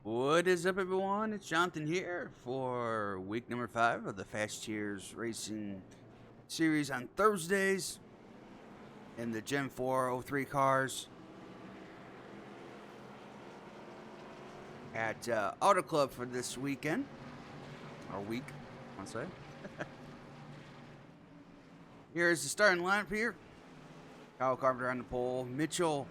What is up, everyone? It's Jonathan here for week number 5 of the FCRS Racing series on Thursdays in the Gen 403 cars at Auto Club for this weekend, or week, I want to say. Here's the starting lineup here. Kyle Carpenter on the pole, Mitchell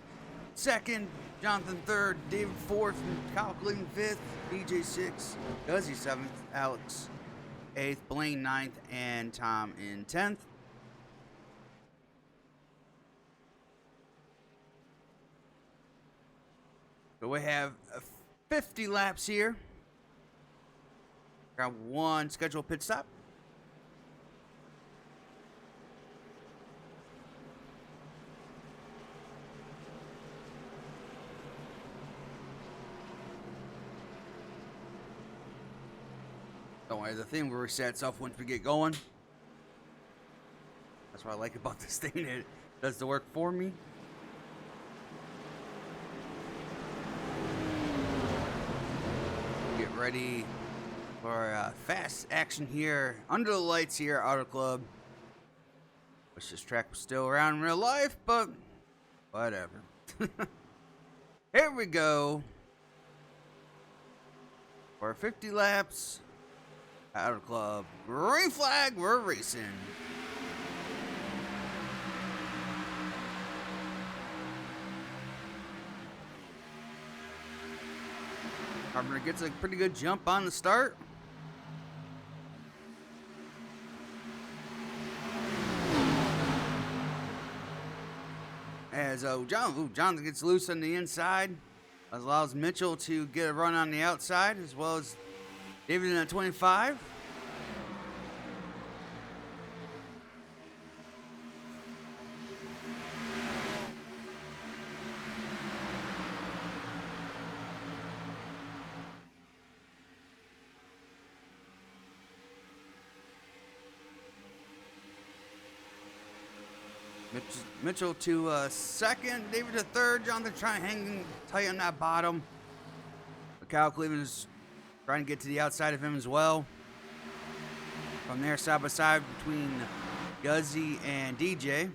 second, Jonathan third, David fourth, Kyle Cleveland fifth, DJ sixth, Guzzy seventh, Alex eighth, Blaine ninth, and Tom in 10th. So we have 50 laps here. Got one scheduled pit stop. Don't worry, the thing will reset itself once we get going. That's what I like about this thing. It does the work for me. Get ready for fast action here under the lights here at Auto Club. Wish this track was still around in real life, but whatever. Here we go. For 50 laps. Auto Club, green flag, we're racing. Carpenter gets a pretty good jump on the start. As Jonathan gets loose on the inside, allows Mitchell to get a run on the outside, as well as David in at 25. Mitchell to second, David to third, Jonathan trying to hang tight on that bottom. But Kyle Cleveland is trying to get to the outside of him as well. From there, side by side between Guzzy and DJ.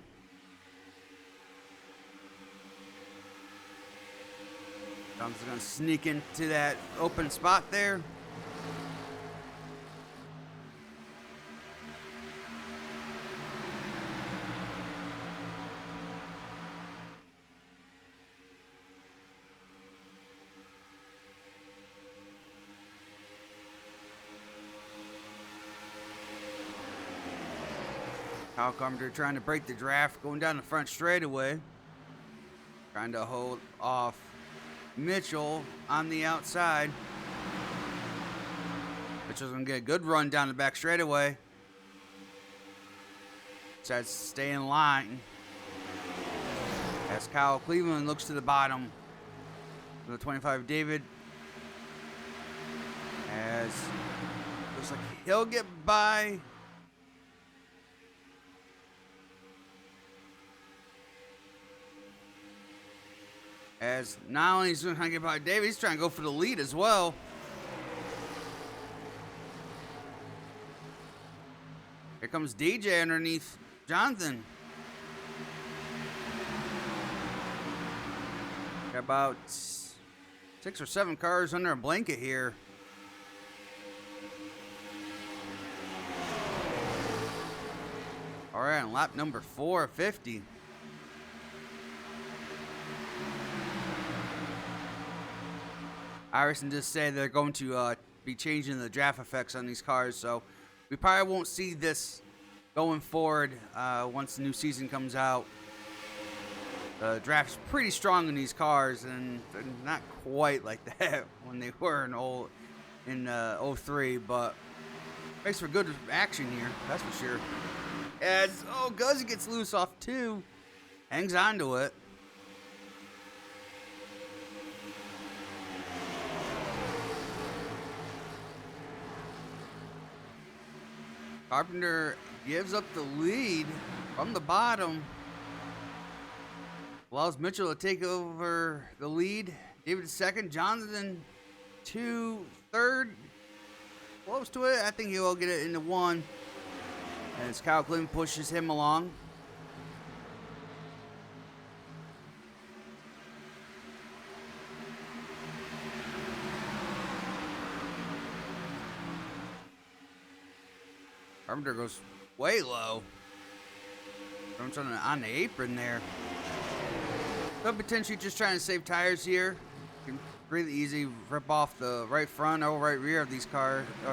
Jonathan's going to sneak into that open spot there. Kyle Carpenter trying to break the draft, going down the front straightaway. Trying to hold off Mitchell on the outside. Mitchell's going to get a good run down the back straightaway. Decides to stay in line. As Kyle Cleveland looks to the bottom. The 25 David. As looks like he'll get by. As not only is he trying to get by David, he's trying to go for the lead as well. Here comes DJ underneath Jonathan. Got about 6 or 7 cars under a blanket here. All right, on lap number 450. iRacing just said they're going to be changing the draft effects on these cars, so we probably won't see this going forward once the new season comes out. The draft's pretty strong in these cars, and they're not quite like that when they were in 03, but makes for good action here, that's for sure. As Guzzy gets loose off 2, hangs on to it. Carpenter gives up the lead from the bottom. Allows Mitchell to take over the lead. David second. Jonathan to third. Close to it. I think he will get it into one. As Kyle Cleveland pushes him along. Carpenter goes way low. Jumps on the apron there. So potentially just trying to save tires here. You can really easy rip off the right front or right rear of these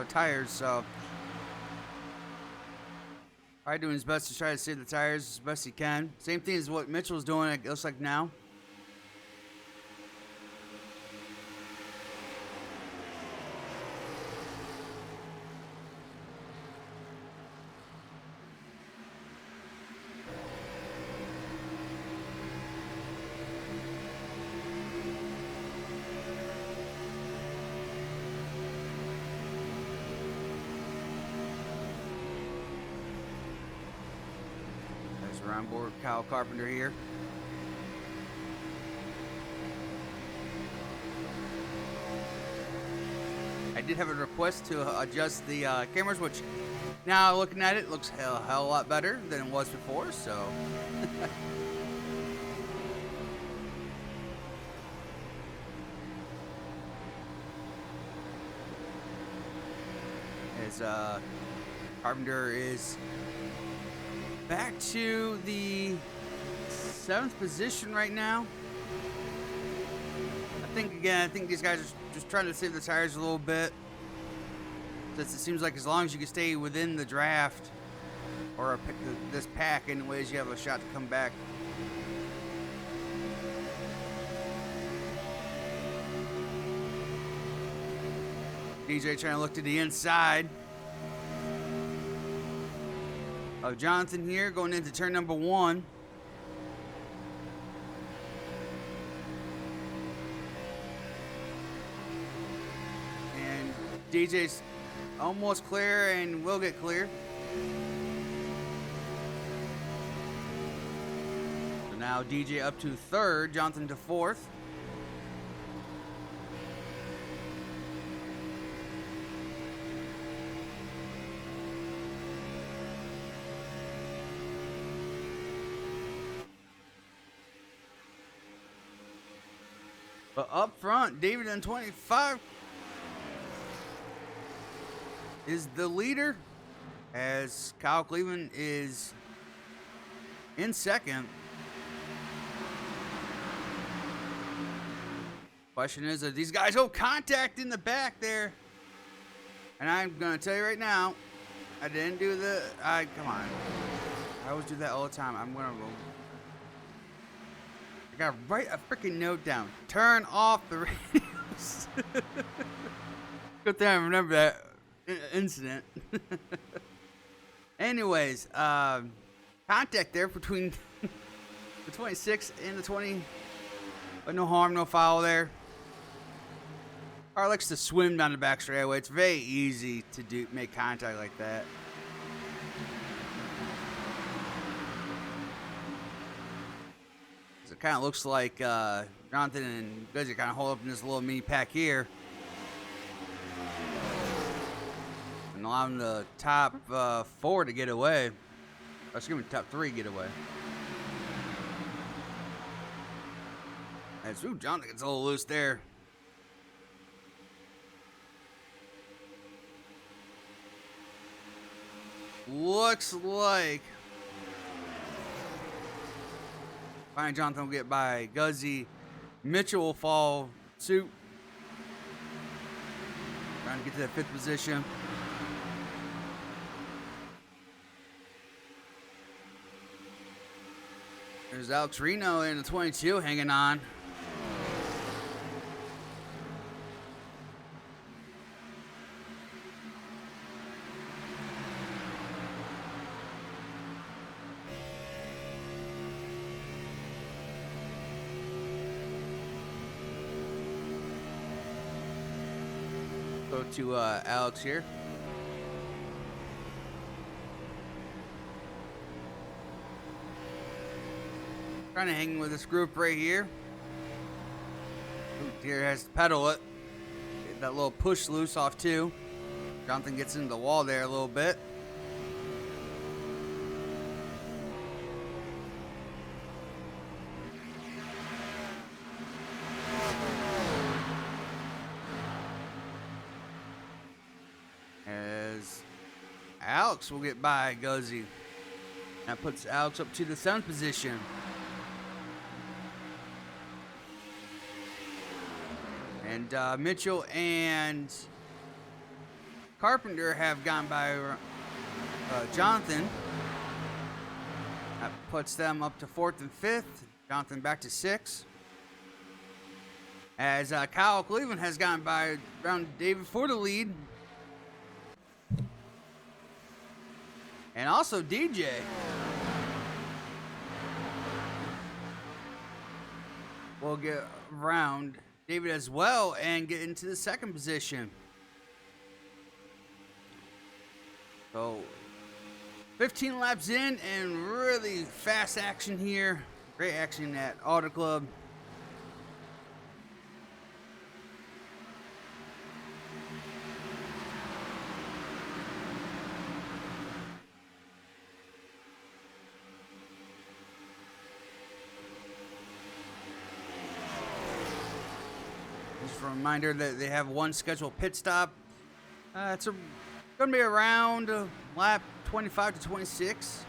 tires. So probably doing his best to try to save the tires as best he can. Same thing as what Mitchell's doing, it looks like now. We're on board with Kyle Carpenter here. I did have a request to adjust the cameras, which now looking at it looks hell a lot better than it was before. So as Carpenter is back to the 7th position right now. I think these guys are just trying to save the tires a little bit. Since it seems like as long as you can stay within the draft or this pack anyways, you have a shot to come back. DJ trying to look to the inside of Jonathan here, going into turn number 1. And DJ's almost clear and will get clear. So now DJ up to 3rd, Jonathan to 4th. But up front, David in 25 is the leader, as Kyle Cleveland is in 2nd. Question is, are these guys contact in the back there? And I'm gonna tell you right now, I didn't do come on. I always do that all the time. I'm gonna go. I gotta write a freaking note down. Turn off the radios. Good thing I remember that incident. Anyways, contact there between the 26 and the 20. But no harm, no foul there. Car likes to swim down the back straightaway. It's very easy to make contact like that. It kind of looks like Jonathan and Guzzi kind of hold up in this little mini pack here. And allowing the top 4 to get away. Or excuse me, top 3 get away. As Jonathan gets a little loose there. Looks like finally Jonathan will get by Guzzi. Mitchell will fall suit. Trying to get to that 5th position. There's Alex Reno in the 22 hanging on. Go to Alex here. Trying to hang with this group right here. Here has to pedal it. that little push loose off too. Jonathan gets into the wall there a little bit. As Alex will get by Guzzi. That puts Alex up to the 7th position. And Mitchell and Carpenter have gone by Jonathan. That puts them up to 4th and 5th. Jonathan back to 6th. As Kyle Cleveland has gone by around David for the lead. And also DJ. Will get around David as well and get into the 2nd position. So 15 laps in and really fast action here. Great action at Auto Club. Just a reminder that they have one scheduled pit stop. It's going to be around lap 25 to 26.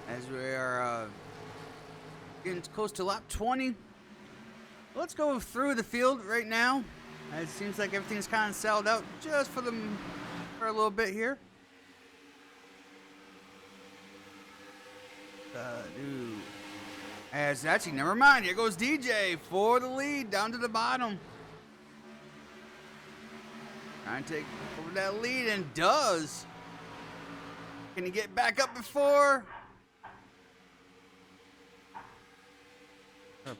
As we are getting close to lap 20. Let's go through the field right now. It seems like everything's kind of settled out just for a little bit here. As actually, never mind. Here goes DJ for the lead down to the bottom. Trying to take over that lead and does. Can he get back up before?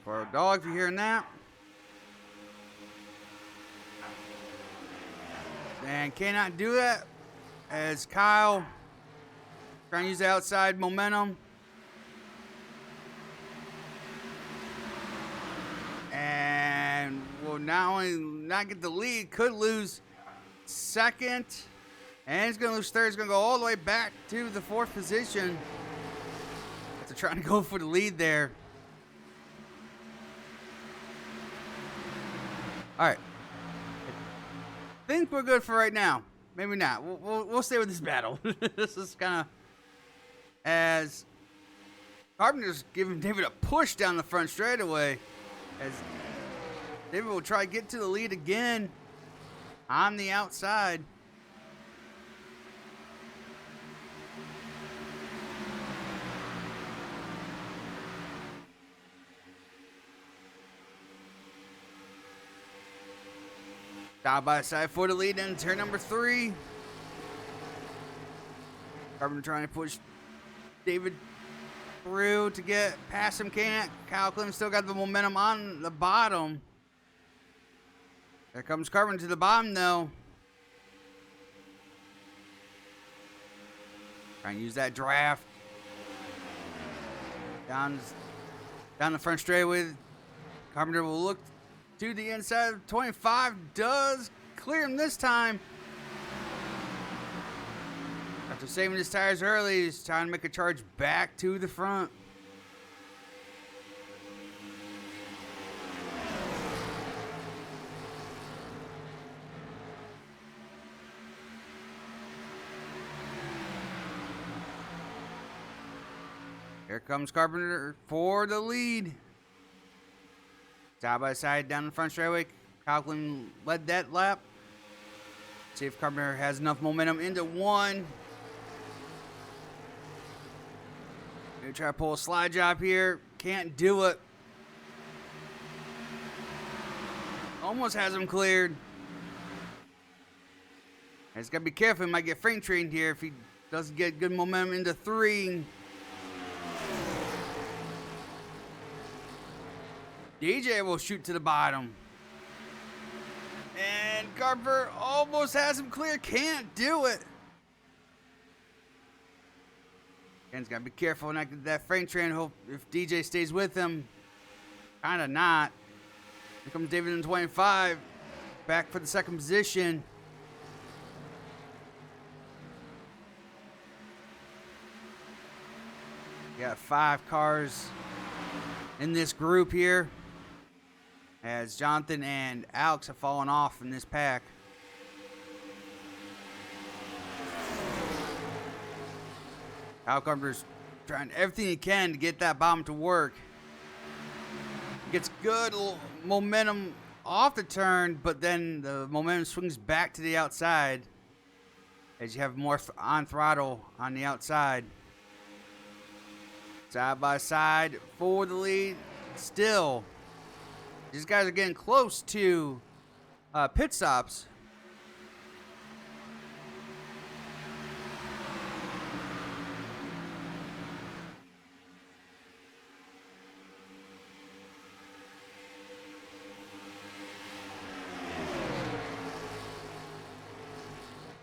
For a dog, if you're hearing that. And cannot do that as Kyle trying to use the outside momentum. And will not only not get the lead, could lose 2nd. And he's going to lose 3rd. He's going to go all the way back to the 4th position. After trying to go for the lead there. All right. I think we're good for right now. Maybe not. We'll stay with this battle. This is kind of as Carpenter's giving David a push down the front straightaway. As David will try to get to the lead again on the outside. Side by side for the lead in turn number 3. Carpenter trying to push David through to get past him. Can't. Kyle Clem still got the momentum on the bottom. There comes Carpenter to the bottom though. Trying to use that draft. Down the front straightaway. Carpenter will look to the inside of 25, does clear him this time. After saving his tires early, he's trying to make a charge back to the front. Here comes Carpenter for the lead. Side by side down the front straightaway. Conklin led that lap. See if Carpenter has enough momentum into 1. Gonna try to pull a slide job here. Can't do it. Almost has him cleared. He's got to be careful. He might get frame trained here if he doesn't get good momentum into 3. DJ will shoot to the bottom. And Carpenter almost has him clear. Can't do it. Ken's got to be careful not get that freight train. Hope if DJ stays with him. Kind of not. Here comes David in 25. Back for the second position. We got 5 cars in this group here, as Jonathan and Alex have fallen off in this pack. Kyle Carpenter's trying everything he can to get that bomb to work. Gets good momentum off the turn, but then the momentum swings back to the outside as you have more on throttle on the outside. Side by side for the lead. Still, these guys are getting close to pit stops.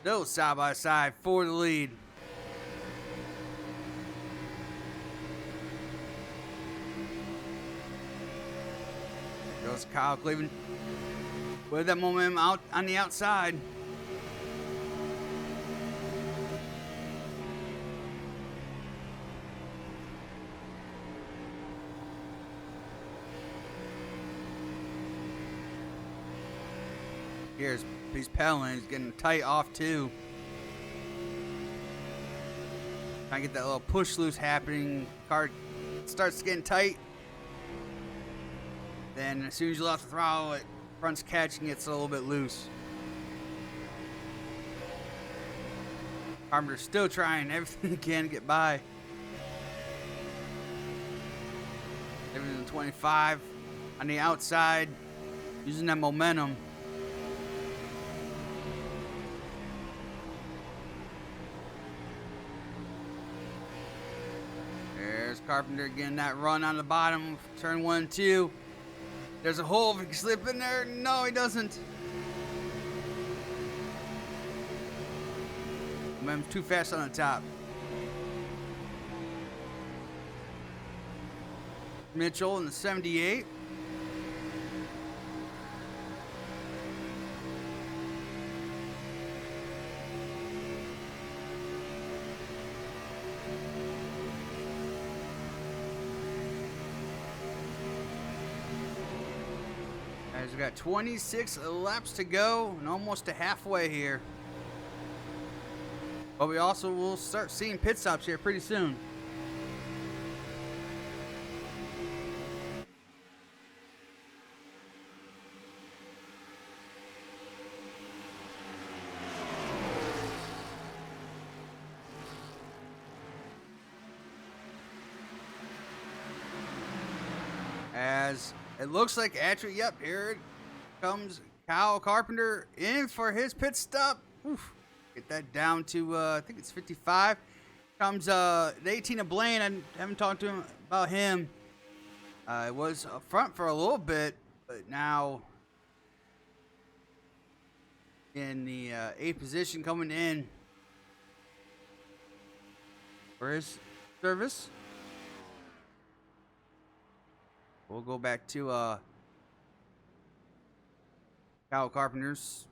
Still side by side for the lead. Goes Kyle Cleveland with that momentum out on the outside. He's pedaling. He's getting tight off too. Trying to get that little push loose happening. Car starts getting tight. Then as soon as you let off the throttle, it front's catching, gets a little bit loose. Carpenter's still trying everything he can to get by. Everything 25 on the outside, using that momentum. There's Carpenter getting that run on the bottom, turn 1 and 2. There's a hole if he can slip in there. No, he doesn't. Momentum's too fast on the top. Mitchell in the 78. As we got 26 laps to go and almost to halfway here. But we also will start seeing pit stops here pretty soon. As it looks like actually, yep, here it comes Kyle Carpenter in for his pit stop. Oof. Get that down to, I think it's 55. Comes the 18 of Blaine. I haven't talked to him about him. It was up front for a little bit, but now in the 8th position coming in for his service. We'll go back to Kyle Carpenter's.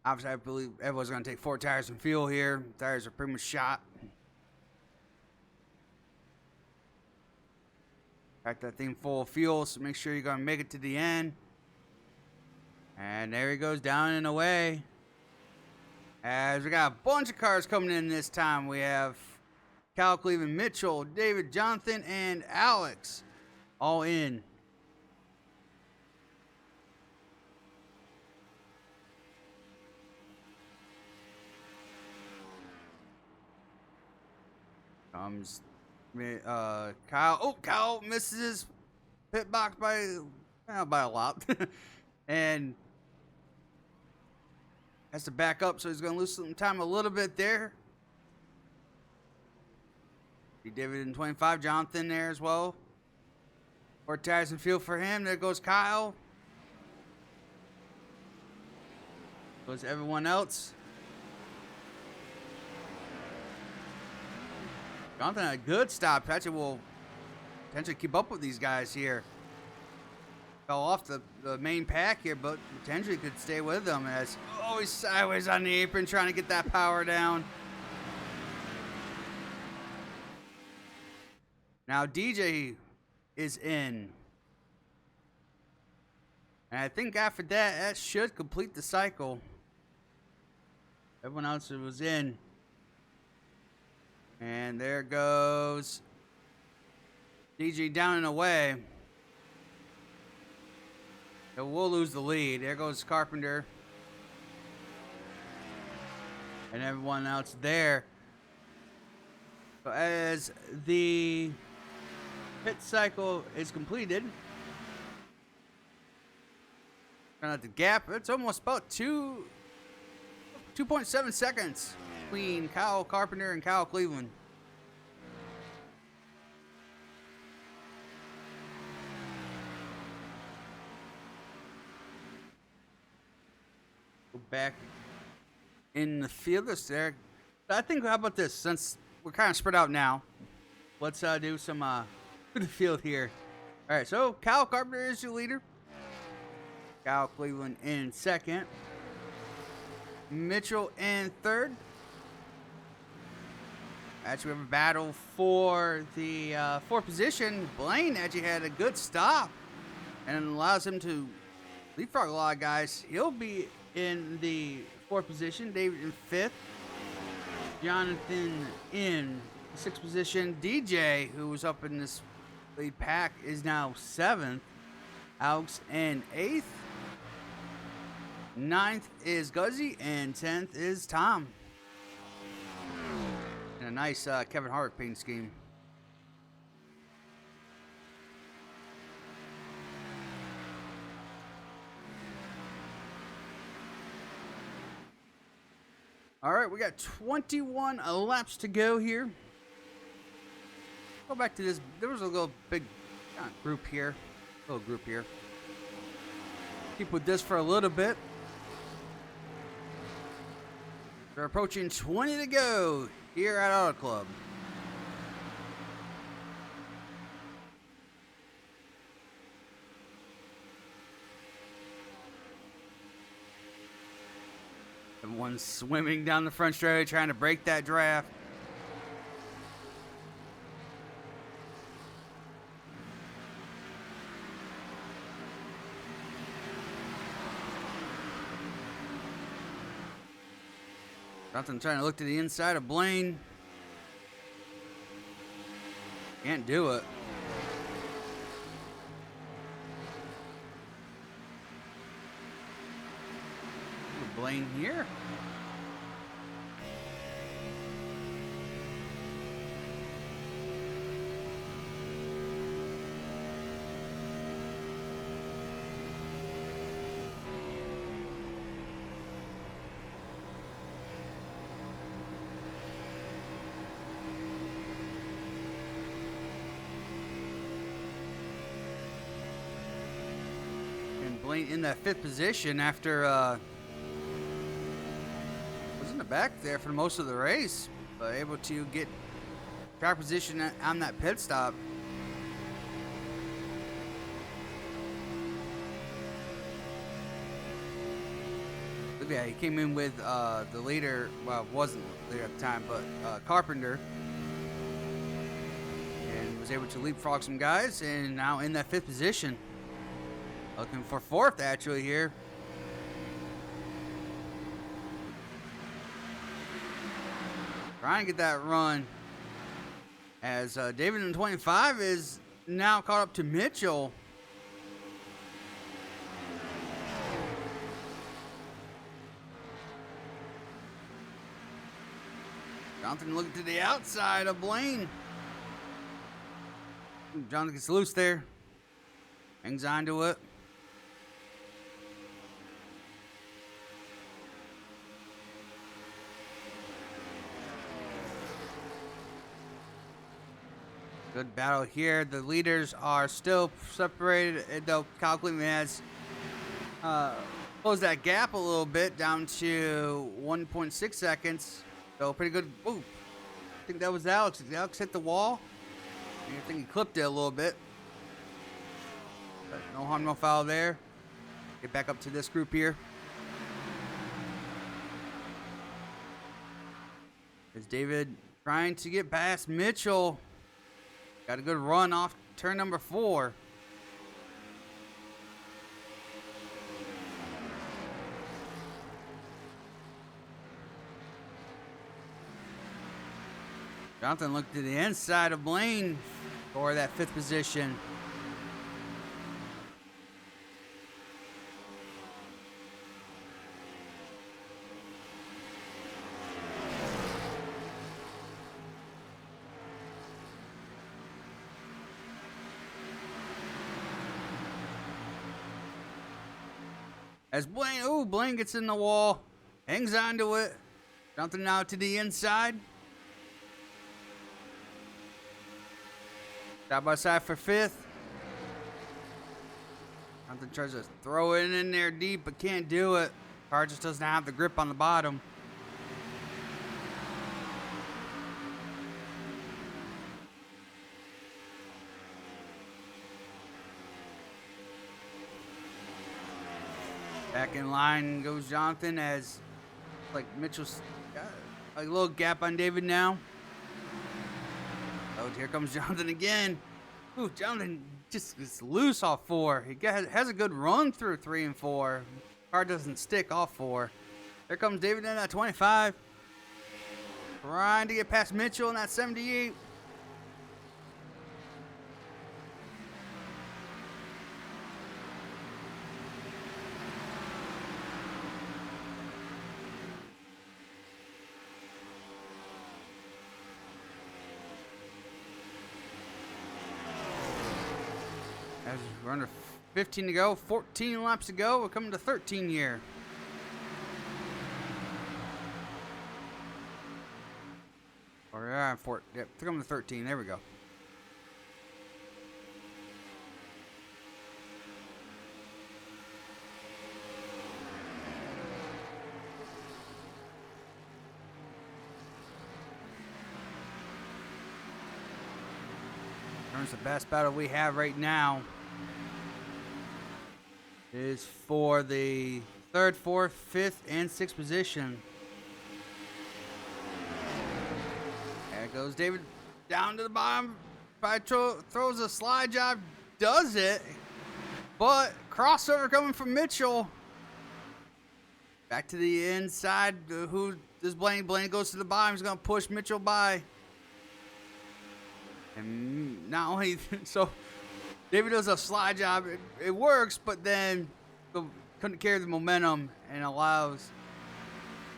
Obviously, I believe everyone's going to take 4 tires and fuel here. Tires are pretty much shot. Pack that thing full of fuel, so make sure you're going to make it to the end. And there he goes, down and away. As we got a bunch of cars coming in this time. We have Kyle Cleveland, Mitchell, David, Jonathan, and Alex all in. Comes Kyle. Oh, Kyle misses his pit box by a lot. And has to back up, so he's going to lose some time a little bit there. David in 25, Jonathan there as well. 4 tires and fuel for him. There goes Kyle. Goes everyone else. Jonathan, a good stop. Patrick will potentially keep up with these guys here. Fell off the main pack here, but potentially could stay with them as always sideways on the apron, trying to get that power down. Now DJ is in. And I think after that, that should complete the cycle. Everyone else was in. And there goes DJ down and away. So we'll lose the lead. There goes Carpenter. And everyone else there. So as the pit cycle is completed, at the gap, it's almost about 2.7 seconds between Kyle Carpenter and Kyle Cleveland. Go back in the field. There, I think. How about this? Since we're kind of spread out now, let's do some through the field here. All right. So Kyle Carpenter is your leader. Kyle Cleveland in second. Mitchell in third. Actually, we have a battle for the fourth position. Blaine actually had a good stop and it allows him to leapfrog a lot of guys. He'll be in the fourth position. David in fifth. Jonathan in sixth position. DJ, who was up in this lead pack, is now seventh. Alex in eighth. Ninth is Guzzy, and 10th is Tom. And a nice Kevin Hart paint scheme. All right, we got 21 laps to go here. Go back to this. There was a little big group here. Keep with this for a little bit. We're approaching 20 to go here at Auto Club. Everyone's swimming down the front straightaway trying to break that draft. Jonathan trying to look to the inside of Blaine. Can't do it. Blaine here. Blaine in that fifth position after was in the back there for most of the race, but able to get track position on that pit stop. Look at that, he came in with the leader, well, wasn't leader at the time, but Carpenter, and was able to leapfrog some guys, and now in that fifth position. Looking for fourth, actually, here. Trying to get that run. As David in 25 is now caught up to Mitchell. Jonathan looking to the outside of Blaine. Jonathan gets loose there. Hangs on to it. Good battle here. The leaders are still separated, though Kyle Cleveland has close that gap a little bit down to 1.6 seconds. So pretty good. Ooh, I think that was Alex. Did Alex hit the wall? I think he clipped it a little bit. But no harm, no foul there. Get back up to this group here. Is David trying to get past Mitchell? Got a good run off turn number 4. Jonathan looked to the inside of Blaine for that 5th position. As Blaine gets in the wall, hangs onto it. Jonathan now to the inside. Side by side for 5th. Jonathan tries to throw it in there deep, but can't do it. Car just doesn't have the grip on the bottom. Back in line goes Jonathan as like Mitchell's got a little gap on David now. Oh, here comes Jonathan again. Ooh, Jonathan just is loose off 4. He has a good run through 3 and 4. Car doesn't stick off 4. Here comes David in at 25. Trying to get past Mitchell in that 78. As we're under 15 to go, 14 laps to go. We're coming to 13 here. Or yeah, yep, coming to 13. There we go. The best battle we have right now is for the 3rd, 4th, 5th, and 6th position. There goes David down to the bottom. Throws a slide job, does it, but crossover coming from Mitchell. Back to the inside. Who does Blaine? Blaine goes to the bottom. He's going to push Mitchell by. And not only so, David does a slide job. It works, but then couldn't carry the momentum and allows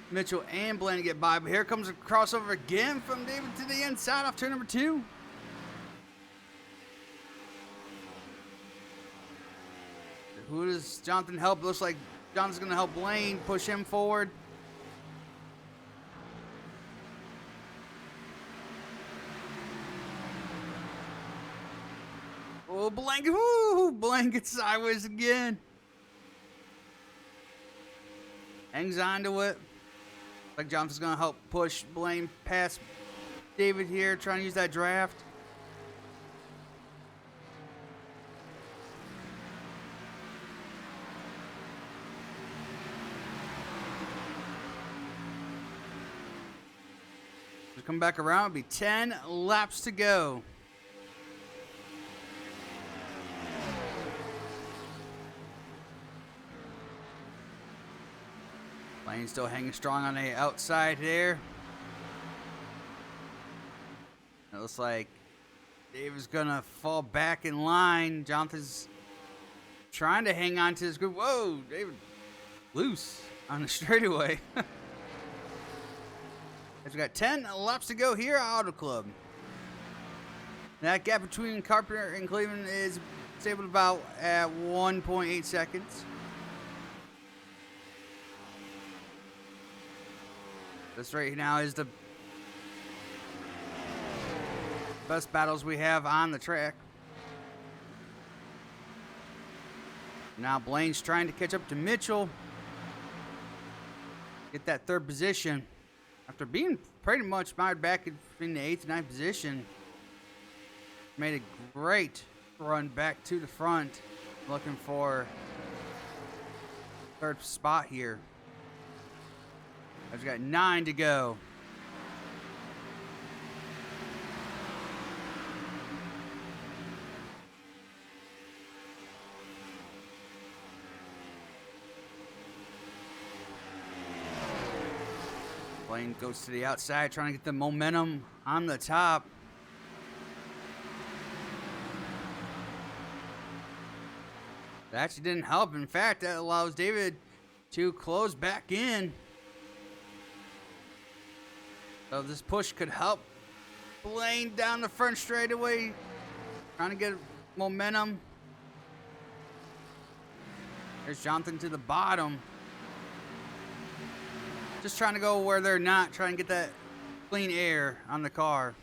Mitchell and Blaine to get by. But here comes a crossover again from David to the inside off turn number 2. Who does Jonathan help? Looks like Jonathan's going to help Blaine push him forward. Oh, Blaine gets sideways again. Hangs onto it. Like Jonathan's going to help push Blaine past David here, trying to use that draft. So come back around. It'll be 10 laps to go. Blaine still hanging strong on the outside there. It looks like David's gonna fall back in line. Jonathan's trying to hang on to his group. Whoa, David loose on the straightaway. As we got 10 laps to go here at Auto Club. That gap between Carpenter and Cleveland is stable about at 1.8 seconds. This right now is the best battles we have on the track. Now Blaine's trying to catch up to Mitchell. get that third position after being pretty much mired back in the 8th and 9th position. Made a great run back to the front, looking for third spot here. I've got 9 to go. Blaine goes to the outside, trying to get the momentum on the top. That actually didn't help. In fact, that allows David to close back in. So this push could help Blaine down the front straightaway, trying to get momentum. There's Jonathan to the bottom. Just trying to go where they're not, trying to get that clean air on the car.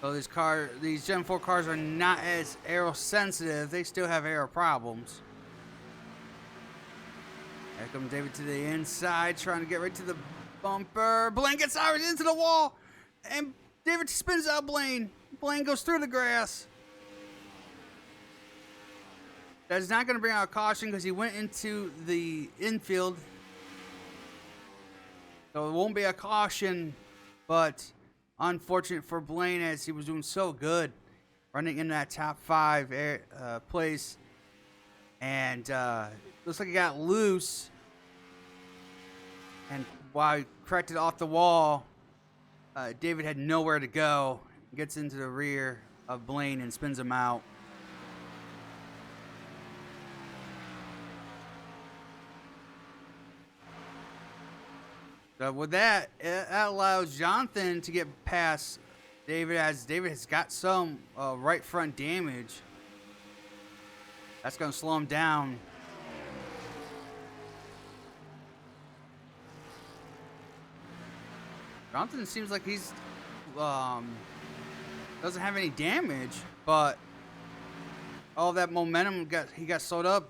So these Gen 4 cars are not as aero sensitive. They still have aero problems. Here comes David to the inside, trying to get right to the bumper. Blaine gets out into the wall, and David spins out Blaine. Blaine goes through the grass. That's not going to bring out a caution because he went into the infield. So it won't be a caution, but unfortunate for Blaine as he was doing so good running in that top 5 place. And looks like he got loose. And while he corrected off the wall, David had nowhere to go. Gets into the rear of Blaine and spins him out. So with that, that allows Jonathan to get past David, as David has got some right front damage. That's going to slow him down. Jonathan seems like he's doesn't have any damage, but all that momentum he got slowed up,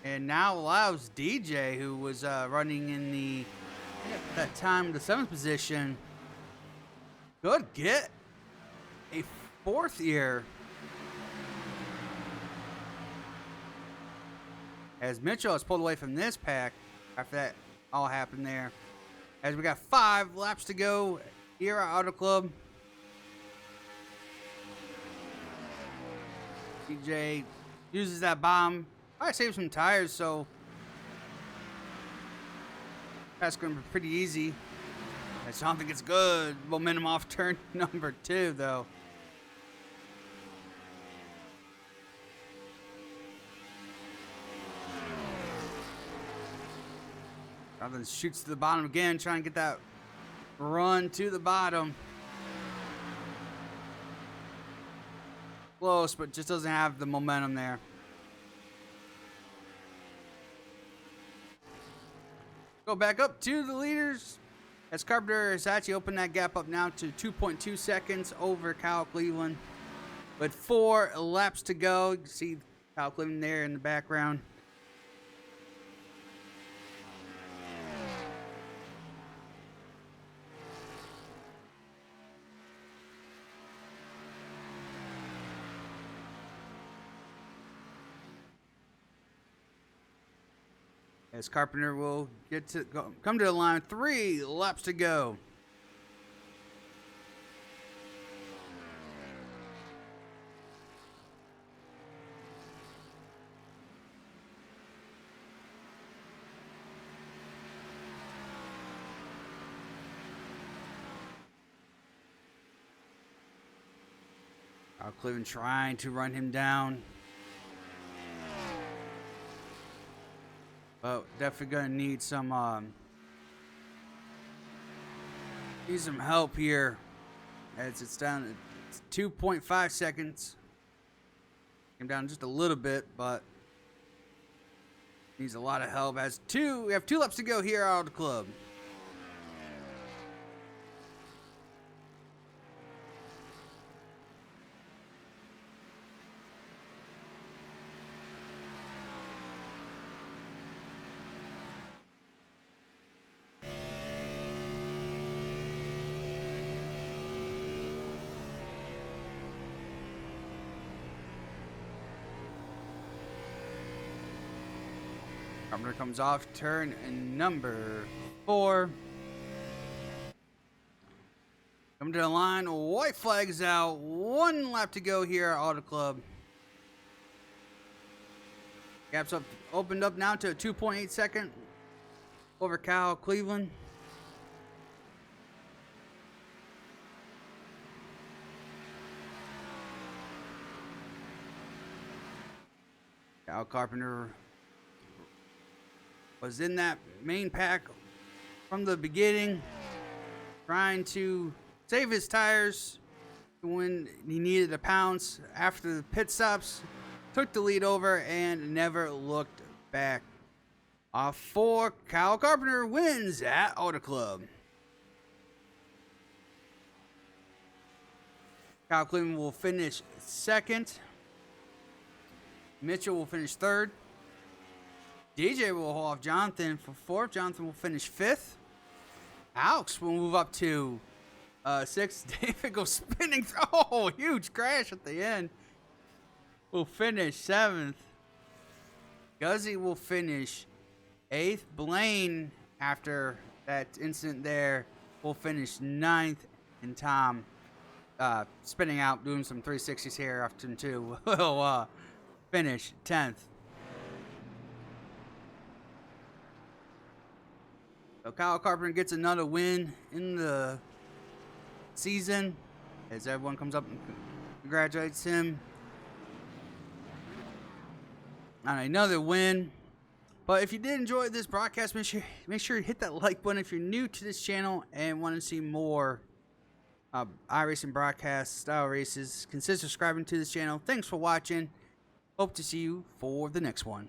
and now allows DJ, who was running in that time the 7th position, could get a 4th year. As Mitchell is pulled away from this pack after that all happened there. As we got 5 laps to go here at Auto Club. DJ uses that bomb. I saved some tires, so that's going to be pretty easy. As Jonathan gets good momentum off turn number 2, though. Jonathan shoots to the bottom again, trying to get that run to the bottom. Close, but just doesn't have the momentum there. Go back up to the leaders, as Carpenter has actually opened that gap up now to 2.2 seconds over Kyle Cleveland. With 4 laps to go, you can see Kyle Cleveland there in the background. As Carpenter will come to the line, 3 laps to go. Cleveland trying to run him down. But definitely gonna need some help here, as it's down to 2.5 seconds. Came down just a little bit, but needs a lot of help. We have 2 laps to go here out of the club. Carpenter comes off turn number 4. Coming to the line, white flags out. 1 lap to go here at Auto Club. Gaps up, opened up now to a 2.8 second over Kyle Cleveland. Kyle Carpenter was in that main pack from the beginning, trying to save his tires when he needed to pounce. After the pit stops, took the lead over and never looked back. Off 4, Kyle Carpenter wins at Auto Club. Kyle Cleveland will finish 2nd. Mitchell will finish 3rd. DJ will hold off Jonathan for 4th. Jonathan will finish 5th. Alex will move up to 6th. David goes spinning through. Oh, huge crash at the end. Will finish 7th. Guzzy will finish 8th. Blaine, after that incident there, will finish 9th. And Tom, spinning out, doing some 360s here after 2, will finish 10th. So Kyle Carpenter gets another win in the season as everyone comes up and congratulates him on another win. But if you did enjoy this broadcast, make sure you hit that like button if you're new to this channel and want to see more iRacing broadcast style races. Consider subscribing to this channel. Thanks for watching. Hope to see you for the next one.